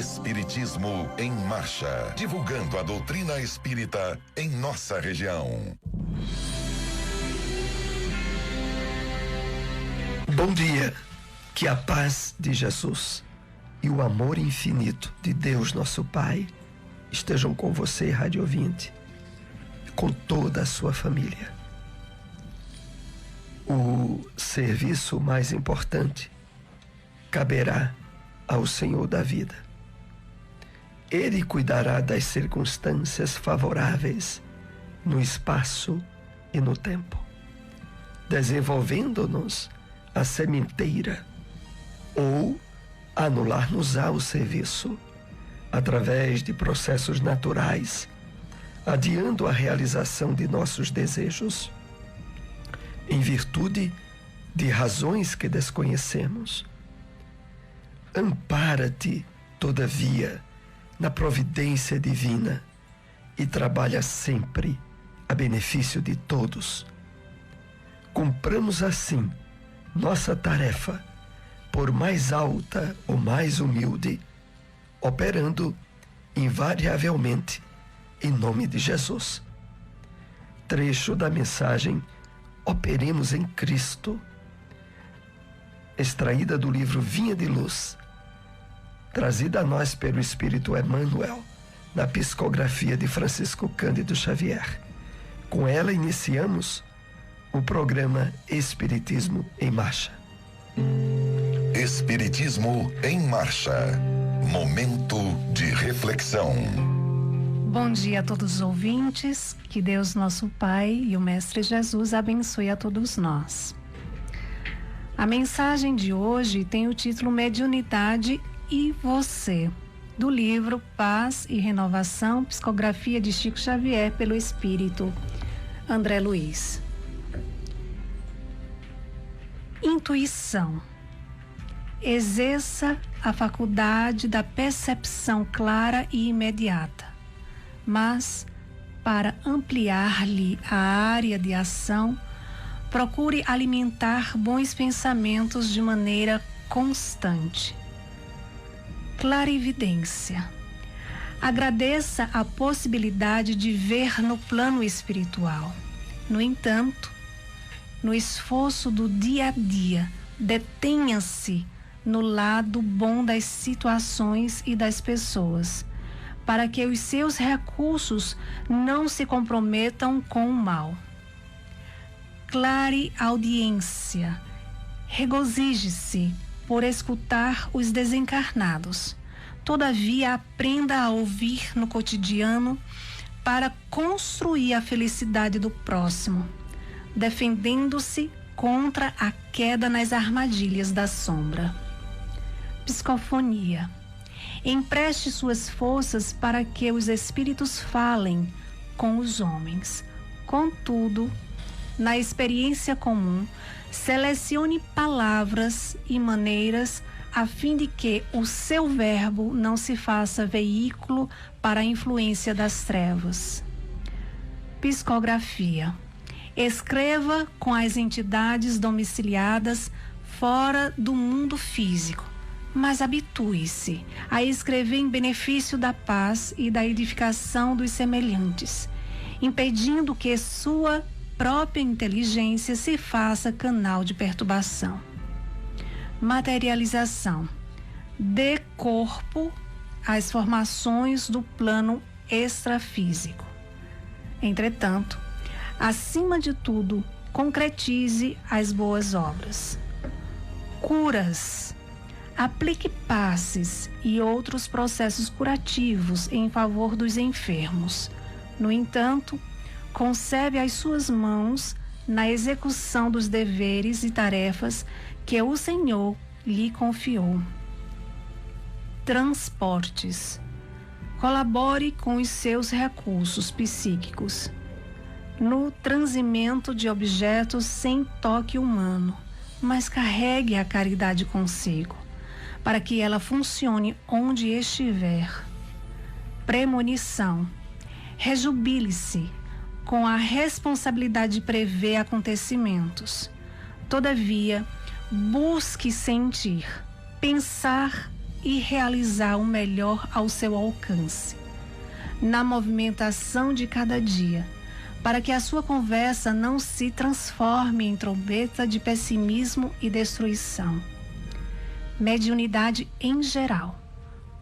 Espiritismo em Marcha, divulgando a doutrina espírita em nossa região. Bom dia, que a paz de Jesus e o amor infinito de Deus nosso Pai estejam com você, rádio ouvinte, com toda a sua família. O serviço mais importante caberá ao Senhor da vida. Ele cuidará das circunstâncias favoráveis no espaço e no tempo, desenvolvendo-nos a sementeira ou anular-nos-á o serviço através de processos naturais, adiando a realização de nossos desejos, em virtude de razões que desconhecemos. Ampara-te, todavia, na providência divina e trabalha sempre a benefício de todos. Cumpramos assim nossa tarefa, por mais alta ou mais humilde, operando invariavelmente em nome de Jesus. Trecho da mensagem Operemos em Cristo, extraída do livro Vinha de Luz, trazida a nós pelo Espírito Emmanuel, na psicografia de Francisco Cândido Xavier. Com ela iniciamos o programa Espiritismo em Marcha. Espiritismo em Marcha. Momento de reflexão. Bom dia a todos os ouvintes. Que Deus nosso Pai e o Mestre Jesus abençoe a todos nós. A mensagem de hoje tem o título Mediunidade e Você, do livro Paz e Renovação, psicografia de Chico Xavier pelo Espírito André Luiz. Intuição. Exerça a faculdade da percepção clara e imediata, mas, para ampliar-lhe a área de ação, procure alimentar bons pensamentos de maneira constante. Clarividência. Agradeça a possibilidade de ver no plano espiritual. No entanto, no esforço do dia a dia, detenha-se no lado bom das situações e das pessoas, para que os seus recursos não se comprometam com o mal. Clareaudiência. Regozije-se por escutar os desencarnados. Todavia, aprenda a ouvir no cotidiano para construir a felicidade do próximo, defendendo-se contra a queda nas armadilhas da sombra. Psicofonia. Empreste suas forças para que os espíritos falem com os homens. Contudo, na experiência comum, selecione palavras e maneiras a fim de que o seu verbo não se faça veículo para a influência das trevas. Psicografia. Escreva com as entidades domiciliadas fora do mundo físico, mas habitue-se a escrever em benefício da paz e da edificação dos semelhantes, impedindo que sua própria inteligência se faça canal de perturbação. Materialização. Dê corpo às formações do plano extrafísico. Entretanto, acima de tudo, concretize as boas obras. Curas. Aplique passes e outros processos curativos em favor dos enfermos. No entanto, conserve as suas mãos na execução dos deveres e tarefas que o Senhor lhe confiou. Transportes. Colabore com os seus recursos psíquicos no transimento de objetos sem toque humano, mas carregue a caridade consigo, para que ela funcione onde estiver. Premonição. Rejubile-se com a responsabilidade de prever acontecimentos. Todavia, busque sentir, pensar e realizar o melhor ao seu alcance, na movimentação de cada dia, para que a sua conversa não se transforme em trombeta de pessimismo e destruição. Mediunidade em geral.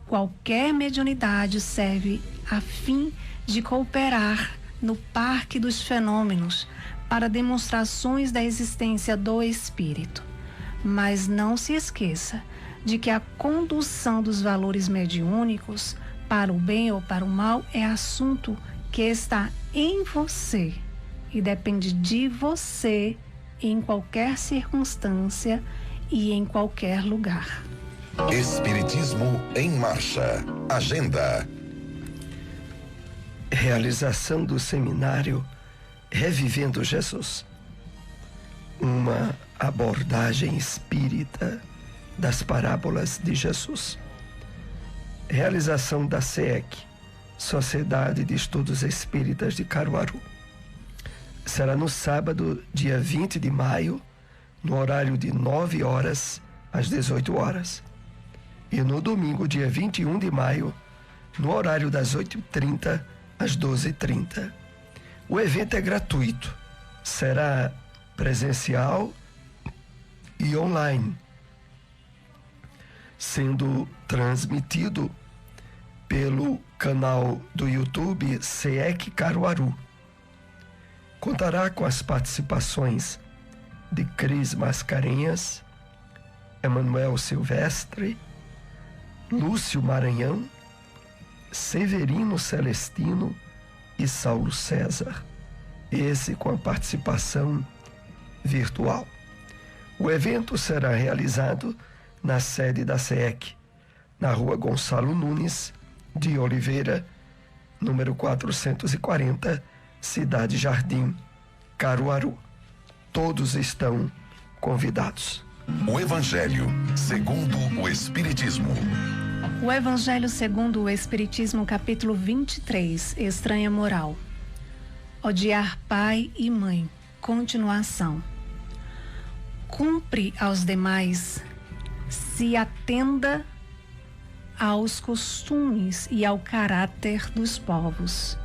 Qualquer mediunidade serve a fim de cooperar no parque dos fenômenos para demonstrações da existência do espírito. Mas não se esqueça de que a condução dos valores mediúnicos para o bem ou para o mal é assunto que está em você e depende de você em qualquer circunstância e em qualquer lugar. Espiritismo em Marcha. Agenda. Realização do seminário Revivendo Jesus. Uma abordagem espírita das parábolas de Jesus. Realização da SEEC, Sociedade de Estudos Espíritas de Caruaru. Será no sábado, dia 20 de maio, no horário de 9 horas às 18 horas. E no domingo, dia 21 de maio, no horário das 8h30 às 12h30. O evento é gratuito, será presencial e online, sendo transmitido pelo canal do YouTube SEEC Caruaru. Contará com as participações de Cris Mascarenhas, Emanuel Silvestre, Lúcio Maranhão, Severino Celestino e Saulo César, esse com a participação virtual. O evento será realizado na sede da SEEC, na Rua Gonçalo Nunes de Oliveira, número 440, Cidade Jardim, Caruaru. Todos estão convidados. O Evangelho segundo o Espiritismo. O Evangelho segundo o Espiritismo, capítulo 23, Estranha Moral. Odiar pai e mãe. Continuação. Cumpre aos demais, se atenda aos costumes e ao caráter dos povos,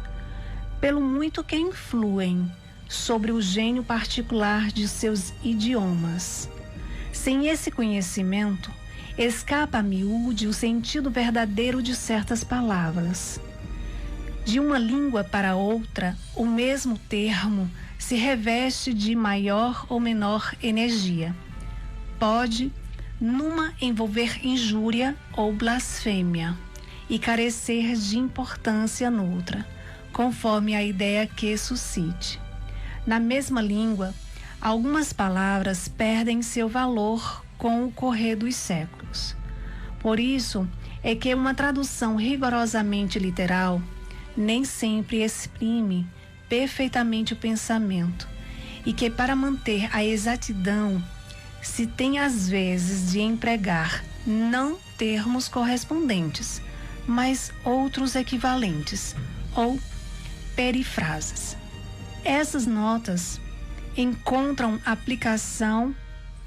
pelo muito que influem sobre o gênio particular de seus idiomas. Sem esse conhecimento, escapa a miúde o sentido verdadeiro de certas palavras. De uma língua para outra, o mesmo termo se reveste de maior ou menor energia. Pode, numa, envolver injúria ou blasfêmia e carecer de importância noutra, conforme a ideia que suscite. Na mesma língua, algumas palavras perdem seu valor com o correr dos séculos. Por isso é que uma tradução rigorosamente literal nem sempre exprime perfeitamente o pensamento, e que para manter a exatidão se tem às vezes de empregar não termos correspondentes, mas outros equivalentes ou perifrases. Essas notas encontram aplicação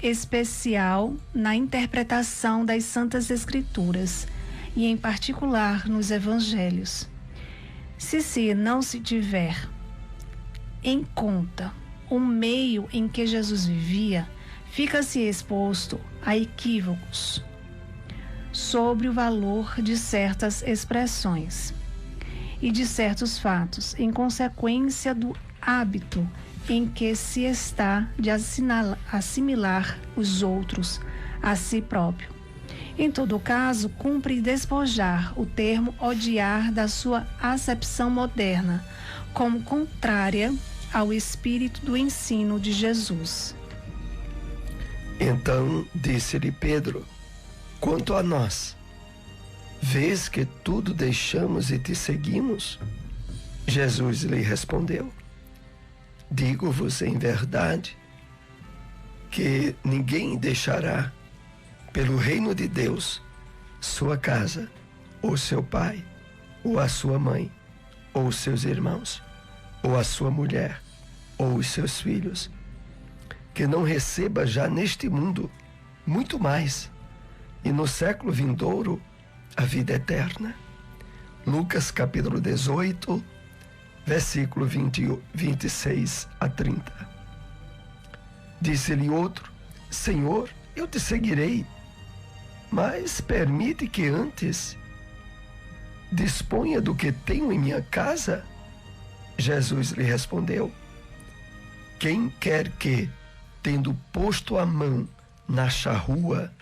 especial na interpretação das Santas Escrituras e, em particular, nos Evangelhos. Se não se tiver em conta o meio em que Jesus vivia, fica-se exposto a equívocos sobre o valor de certas expressões e de certos fatos, em consequência do hábito em que se está de assimilar os outros a si próprio. Em todo caso, cumpre despojar o termo odiar da sua acepção moderna, como contrária ao espírito do ensino de Jesus. Então disse-lhe Pedro: quanto a nós, vês que tudo deixamos e te seguimos? Jesus lhe respondeu: digo-vos em verdade que ninguém deixará pelo reino de Deus sua casa, ou seu pai, ou a sua mãe, ou seus irmãos, ou a sua mulher, ou os seus filhos, que não receba já neste mundo muito mais, e no século vindouro a vida eterna. Lucas capítulo 18, versículo 26 a 30. Disse-lhe outro: Senhor, eu te seguirei, mas permite que antes disponha do que tenho em minha casa. Jesus lhe respondeu: quem quer que, tendo posto a mão na charrua,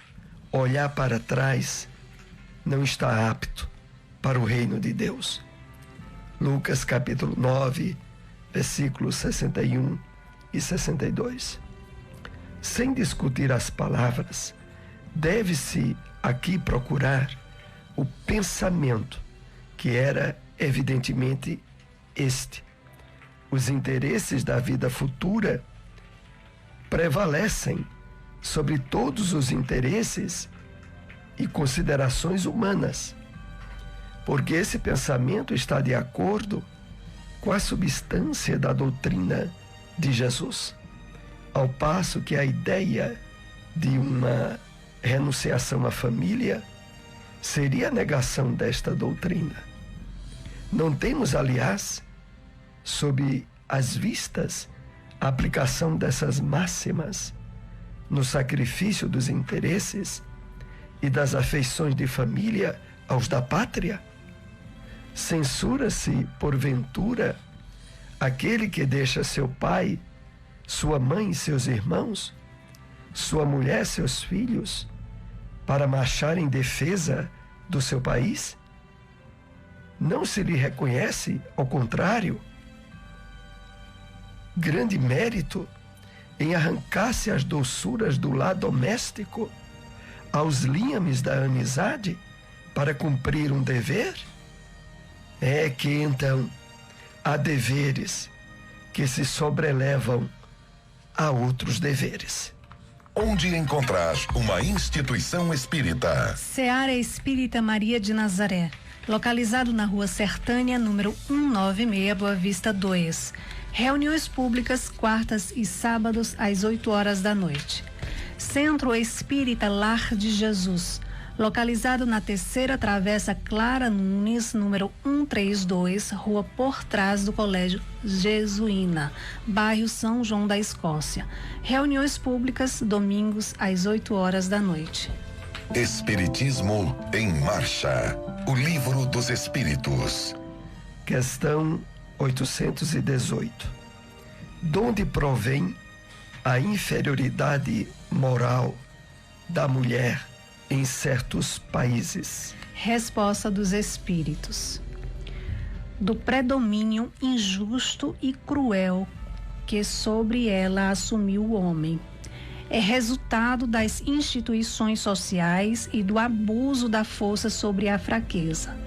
olhar para trás, não está apto para o reino de Deus. Lucas capítulo 9, versículos 61 e 62. Sem discutir as palavras, deve-se aqui procurar o pensamento, que era evidentemente este: os interesses da vida futura prevalecem sobre todos os interesses e considerações humanas, porque esse pensamento está de acordo com a substância da doutrina de Jesus, ao passo que a ideia de uma renunciação à família seria a negação desta doutrina. Não temos, aliás, sob as vistas, a aplicação dessas máximas no sacrifício dos interesses e das afeições de família aos da pátria? Censura-se, porventura, aquele que deixa seu pai, sua mãe e seus irmãos, sua mulher, seus filhos, para marchar em defesa do seu país? Não se lhe reconhece, ao contrário, grande mérito em arrancar-se as doçuras do lar doméstico aos liames da amizade para cumprir um dever? É que então há deveres que se sobrelevam a outros deveres. Onde encontrar uma instituição espírita? Seara Espírita Maria de Nazaré, localizado na Rua Sertânia, número 196, Boa Vista 2. Reuniões públicas, quartas e sábados, às 8 horas da noite. Centro Espírita Lar de Jesus, localizado na Terceira Travessa Clara Nunes, número 132, Rua por trás do Colégio Jesuína, bairro São João da Escócia. Reuniões públicas, domingos, às 8 horas da noite. Espiritismo em Marcha. O Livro dos Espíritos. Questão 818. Donde provém a inferioridade moral da mulher em certos países? Resposta dos Espíritos: do predomínio injusto e cruel que sobre ela assumiu o homem. É resultado das instituições sociais e do abuso da força sobre a fraqueza.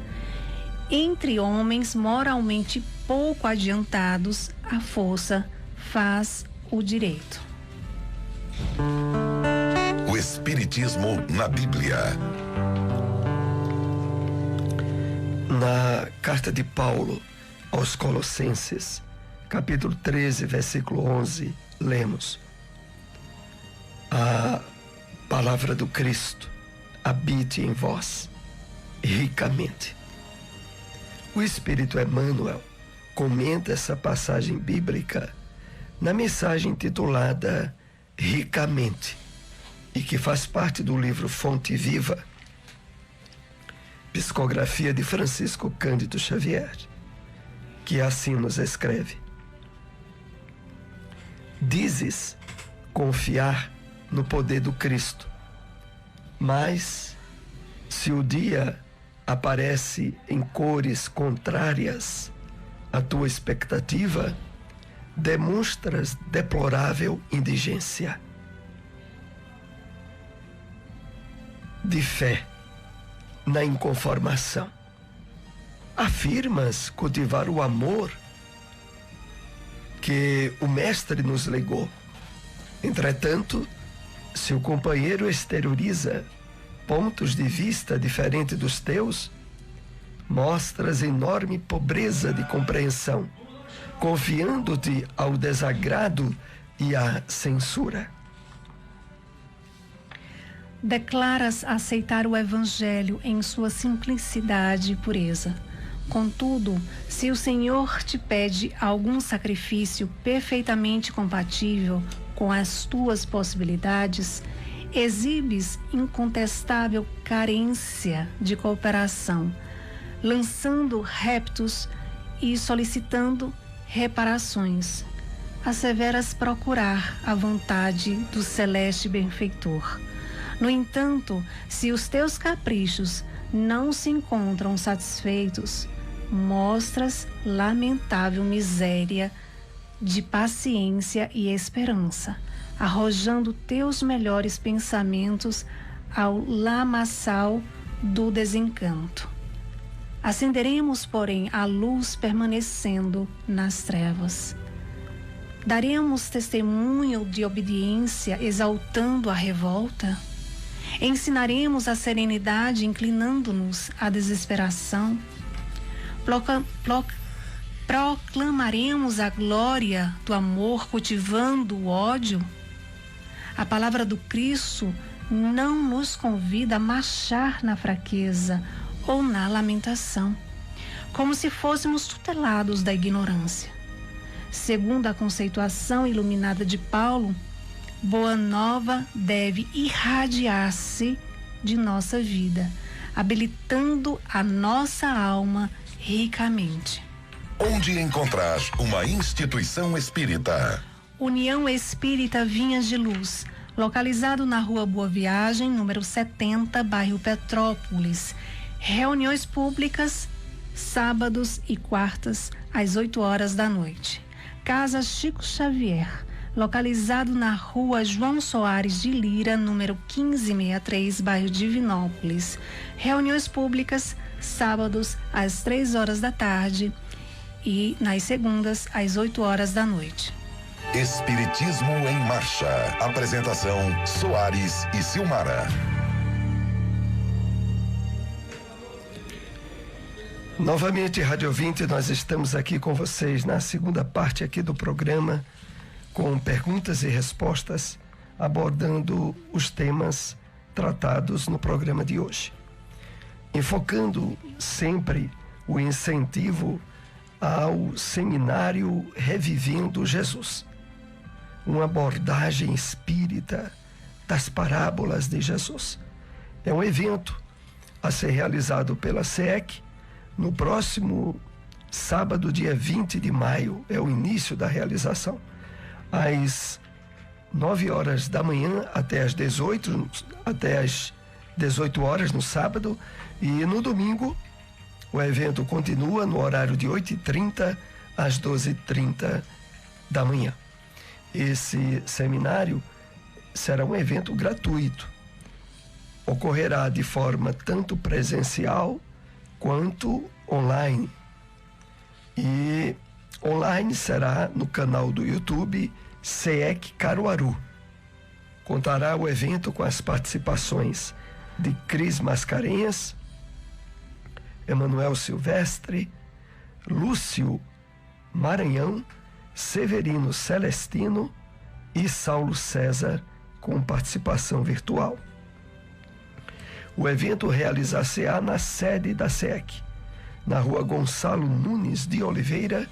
Entre homens moralmente pouco adiantados, a força faz o direito. O Espiritismo na Bíblia. Na carta de Paulo aos Colossenses, capítulo 13, versículo 11, lemos: a palavra do Cristo habite em vós ricamente. O Espírito Emmanuel comenta essa passagem bíblica na mensagem intitulada Ricamente, e que faz parte do livro Fonte Viva, psicografia de Francisco Cândido Xavier, que assim nos escreve: dizes confiar no poder do Cristo, mas se o dia aparece em cores contrárias à tua expectativa, demonstras deplorável indigência. De fé na inconformação, afirmas cultivar o amor que o Mestre nos legou. Entretanto, se o companheiro exterioriza pontos de vista diferentes dos teus, mostras enorme pobreza de compreensão, confiando-te ao desagrado e à censura. Declaras aceitar o Evangelho em sua simplicidade e pureza. Contudo, se o Senhor te pede algum sacrifício perfeitamente compatível com as tuas possibilidades, exibes incontestável carência de cooperação, lançando reptos e solicitando reparações. Asseveras procurar a vontade do celeste benfeitor. No entanto, se os teus caprichos não se encontram satisfeitos, mostras lamentável miséria de paciência e esperança, arrojando teus melhores pensamentos ao lamaçal do desencanto. Acenderemos, porém, a luz permanecendo nas trevas. Daremos testemunho de obediência, exaltando a revolta? Ensinaremos a serenidade, inclinando-nos à desesperação? Proclamaremos a glória do amor, cultivando o ódio? A palavra do Cristo não nos convida a marchar na fraqueza ou na lamentação, como se fôssemos tutelados da ignorância. Segundo a conceituação iluminada de Paulo, Boa Nova deve irradiar-se de nossa vida, habilitando a nossa alma ricamente. Onde encontrar uma instituição espírita? União Espírita Vinhas de Luz, localizado na Rua Boa Viagem, número 70, bairro Petrópolis. Reuniões públicas, sábados e quartas, às 8 horas da noite. Casa Chico Xavier, localizado na Rua João Soares de Lira, número 1563, bairro Divinópolis. Reuniões públicas, sábados, às 3 horas da tarde e nas segundas, às 8 horas da noite. Espiritismo em Marcha. Apresentação: Soares e Silmara. Novamente, Rádio Ouvinte, nós estamos aqui com vocês na segunda parte aqui do programa, com perguntas e respostas, abordando os temas tratados no programa de hoje. Enfocando sempre o incentivo ao seminário Revivendo Jesus, uma abordagem espírita das parábolas de Jesus. É um evento a ser realizado pela SEEC no próximo sábado, dia 20 de maio, é o início da realização, às 9 horas da manhã até às 18 horas no sábado, e no domingo o evento continua no horário de 8h30 às 12h30 da manhã. Esse seminário será um evento gratuito. Ocorrerá de forma tanto presencial quanto online. E online será no canal do YouTube SEEC Caruaru. Contará o evento com as participações de Cris Mascarenhas, Emanuel Silvestre, Lúcio Maranhão, Severino Celestino e Saulo César, com participação virtual. O evento realizar-se-á na sede da SEEC, na Rua Gonçalo Nunes de Oliveira,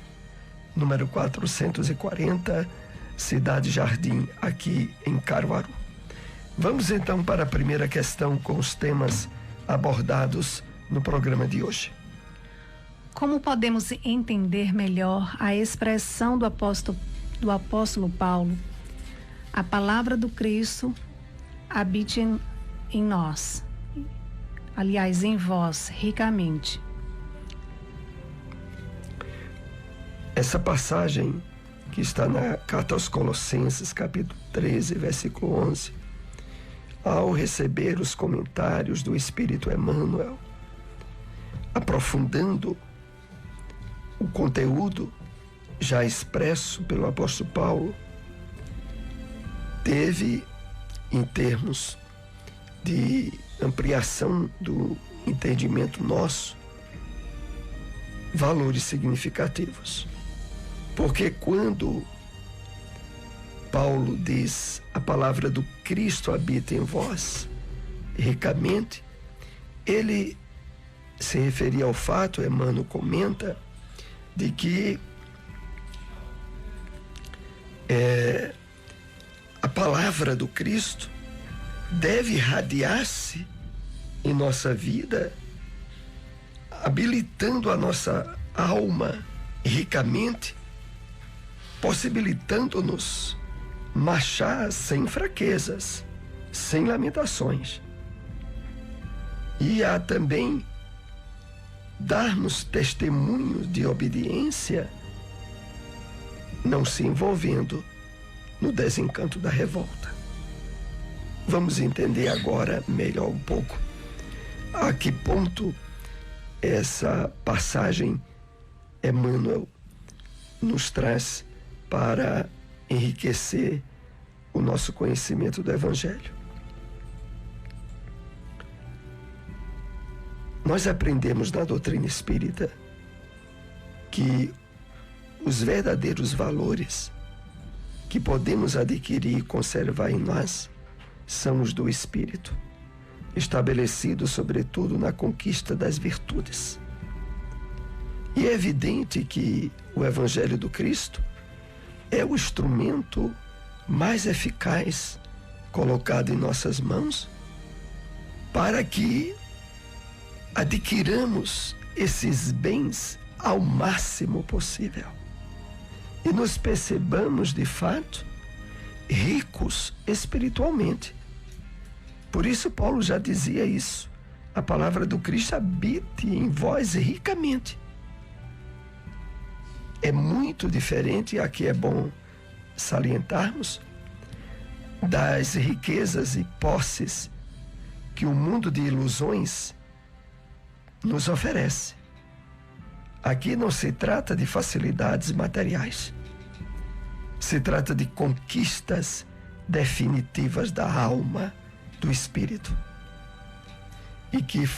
número 440, Cidade Jardim, aqui em Caruaru. Vamos então para a primeira questão com os temas abordados no programa de hoje. Como podemos entender melhor a expressão do apóstolo Paulo? A palavra do Cristo habite em nós. Aliás, em vós, ricamente. Essa passagem que está na Carta aos Colossenses, capítulo 13, versículo 11, ao receber os comentários do Espírito Emmanuel, aprofundando o conteúdo já expresso pelo apóstolo Paulo, teve, em termos de ampliação do entendimento nosso, valores significativos. Porque quando Paulo diz: a palavra do Cristo habita em vós, ricamente, ele se referia ao fato, Emmanuel comenta, de que a palavra do Cristo deve irradiar-se em nossa vida, habilitando a nossa alma ricamente, possibilitando-nos marchar sem fraquezas, sem lamentações. E há também darmos testemunho de obediência, não se envolvendo no desencanto da revolta. Vamos entender agora melhor um pouco a que ponto essa passagem Emmanuel nos traz para enriquecer o nosso conhecimento do Evangelho. Nós aprendemos na doutrina espírita que os verdadeiros valores que podemos adquirir e conservar em nós são os do espírito, estabelecidos sobretudo na conquista das virtudes. E é evidente que o Evangelho do Cristo é o instrumento mais eficaz colocado em nossas mãos para que adquiramos esses bens ao máximo possível e nos percebamos de fato ricos espiritualmente. Por isso Paulo já dizia isso: a palavra do Cristo habite em vós ricamente. É muito diferente, aqui é bom salientarmos, das riquezas e posses que o mundo de ilusões nos oferece. Aqui não se trata de facilidades materiais. Se trata de conquistas definitivas da alma, do espírito. E que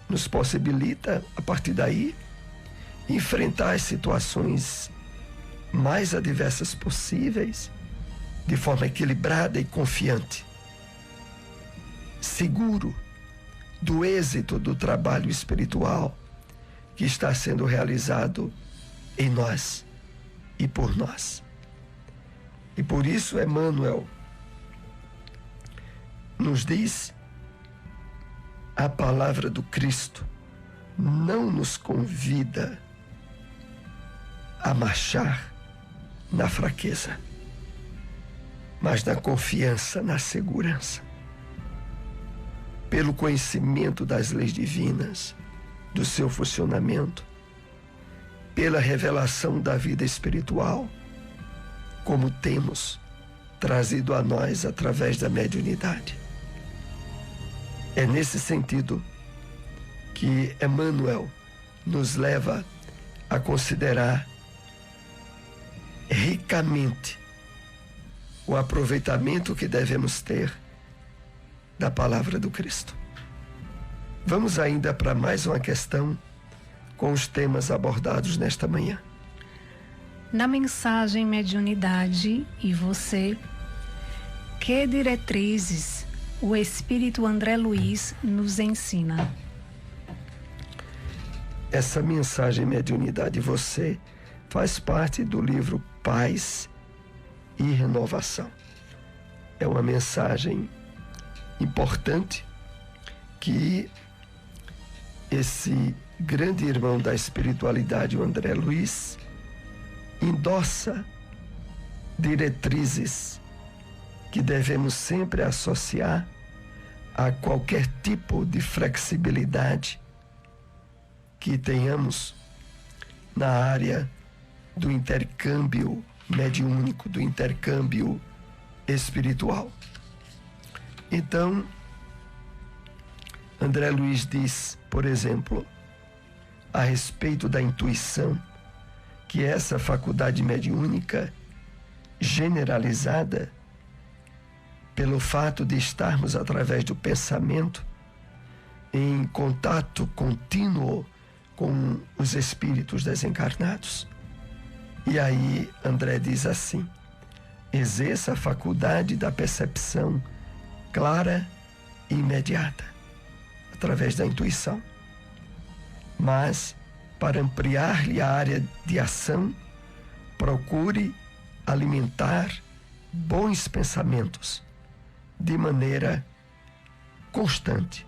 nos possibilita, a partir daí, enfrentar as situações mais adversas possíveis de forma equilibrada e confiante, seguro do êxito do trabalho espiritual que está sendo realizado em nós e por nós. E por isso Emmanuel nos diz: a palavra do Cristo não nos convida a marchar na fraqueza, mas na confiança, na segurança, pelo conhecimento das leis divinas, do seu funcionamento, pela revelação da vida espiritual, como temos trazido a nós através da mediunidade. É nesse sentido que Emmanuel nos leva a considerar ricamente o aproveitamento que devemos ter da palavra do Cristo. Vamos ainda para mais uma questão com os temas abordados nesta manhã. Na mensagem Mediunidade e Você, que diretrizes o Espírito André Luiz nos ensina? Essa mensagem Mediunidade e Você faz parte do livro Paz e Renovação. É uma mensagem importante que esse grande irmão da espiritualidade, o André Luiz, endossa diretrizes que devemos sempre associar a qualquer tipo de flexibilidade que tenhamos na área do intercâmbio mediúnico, do intercâmbio espiritual. Então, André Luiz diz, por exemplo, a respeito da intuição, que essa faculdade mediúnica generalizada pelo fato de estarmos através do pensamento em contato contínuo com os espíritos desencarnados. E aí André diz assim: exerça a faculdade da percepção clara imediata, através da intuição. Mas, para ampliar-lhe a área de ação, procure alimentar bons pensamentos de maneira constante.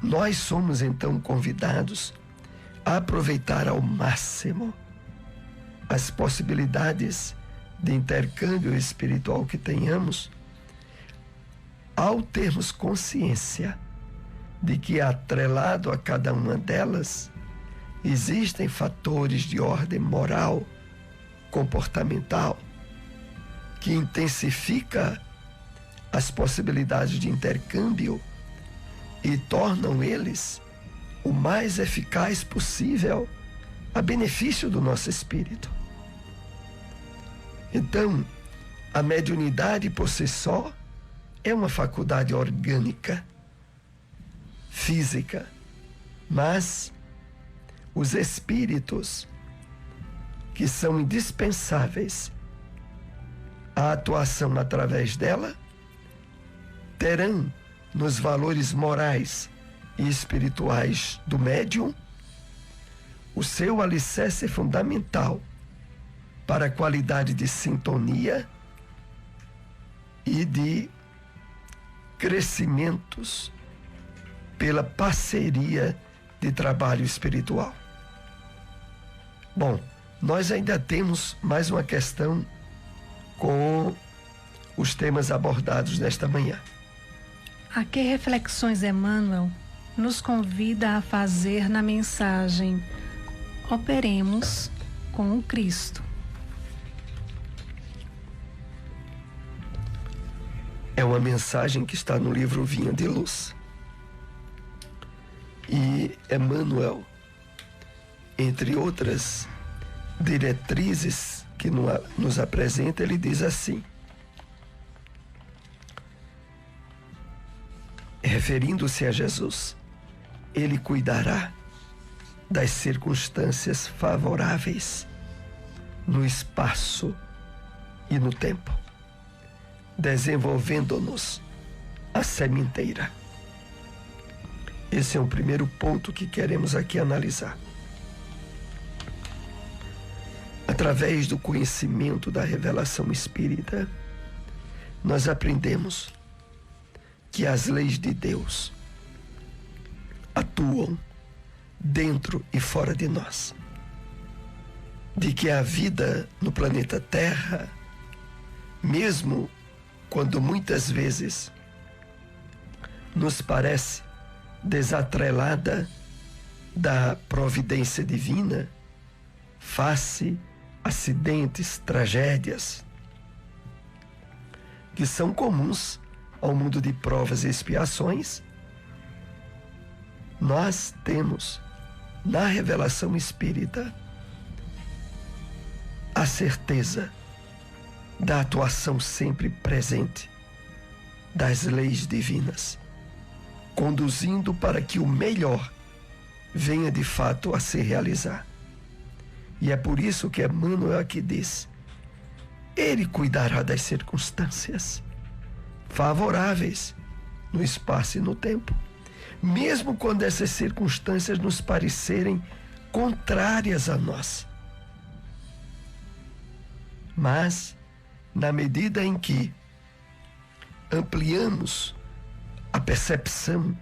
Nós somos então convidados a aproveitar ao máximo as possibilidades de intercâmbio espiritual que tenhamos, ao termos consciência de que, atrelado a cada uma delas, existem fatores de ordem moral, comportamental, que intensifica as possibilidades de intercâmbio e tornam eles o mais eficaz possível a benefício do nosso espírito. Então, a mediunidade por si só é uma faculdade orgânica, física, mas os espíritos que são indispensáveis à atuação através dela terão nos valores morais e espirituais do médium o seu alicerce fundamental para a qualidade de sintonia e de crescimentos pela parceria de trabalho espiritual. Bom, nós ainda temos mais uma questão com os temas abordados nesta manhã. A que reflexões Emmanuel nos convida a fazer na mensagem Operemos com o Cristo? É uma mensagem que está no livro Vinha de Luz. E Emmanuel, entre outras diretrizes que nos apresenta, ele diz assim, referindo-se a Jesus: ele cuidará das circunstâncias favoráveis no espaço e no tempo, desenvolvendo-nos a sementeira. Esse é o primeiro ponto que queremos aqui analisar. Através do conhecimento da revelação espírita, nós aprendemos que as leis de Deus atuam dentro e fora de nós. De que a vida no planeta Terra, mesmo quando muitas vezes nos parece desatrelada da providência divina, face acidentes, tragédias, que são comuns ao mundo de provas e expiações, nós temos na revelação espírita a certeza da atuação sempre presente das leis divinas, conduzindo para que o melhor venha de fato a se realizar. E é por isso que Emmanuel aqui diz: ele cuidará das circunstâncias favoráveis no espaço e no tempo, mesmo quando essas circunstâncias nos parecerem contrárias a nós. Mas, na medida em que ampliamos a percepção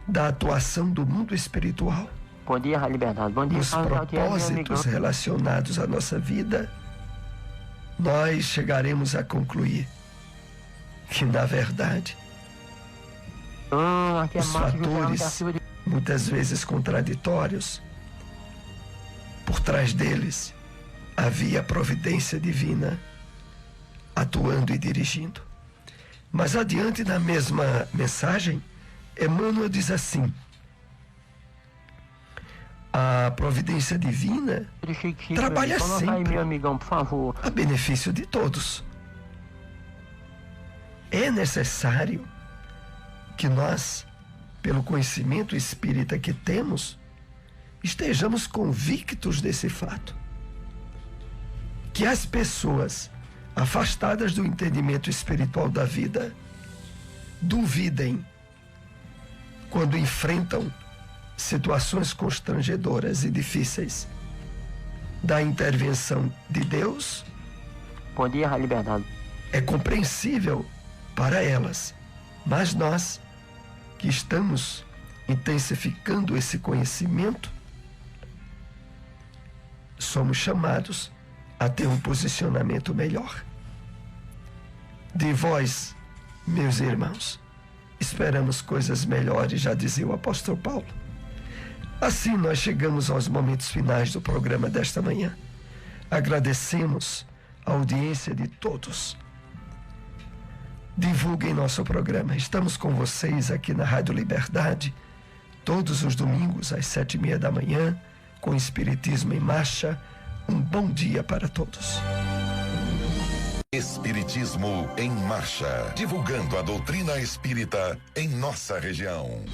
da atuação do mundo espiritual, bom dia, Liberdade. Bom dia, os propósitos relacionados à nossa vida, nós chegaremos a concluir que, na verdade, os fatores, muitas vezes contraditórios, por trás deles havia a providência divina atuando e dirigindo. Mas adiante, na mesma mensagem, Emmanuel diz assim: a providência divina trabalha sempre a benefício de todos. É necessário que nós, pelo conhecimento espírita que temos, estejamos convictos desse fato. Que as pessoas, afastadas do entendimento espiritual da vida, duvidem quando enfrentam situações constrangedoras e difíceis da intervenção de Deus. Bom dia, Rádio Liberdade. É compreensível para elas, mas nós que estamos intensificando esse conhecimento, somos chamados a ter um posicionamento melhor. De vós, meus irmãos, esperamos coisas melhores, já dizia o apóstolo Paulo. Assim nós chegamos aos momentos finais do programa desta manhã. Agradecemos a audiência de todos. Divulguem nosso programa. Estamos com vocês aqui na Rádio Liberdade, todos os domingos às 7h30 da manhã, com Espiritismo em Marcha. Um bom dia para todos. Espiritismo em Marcha, divulgando a doutrina espírita em nossa região.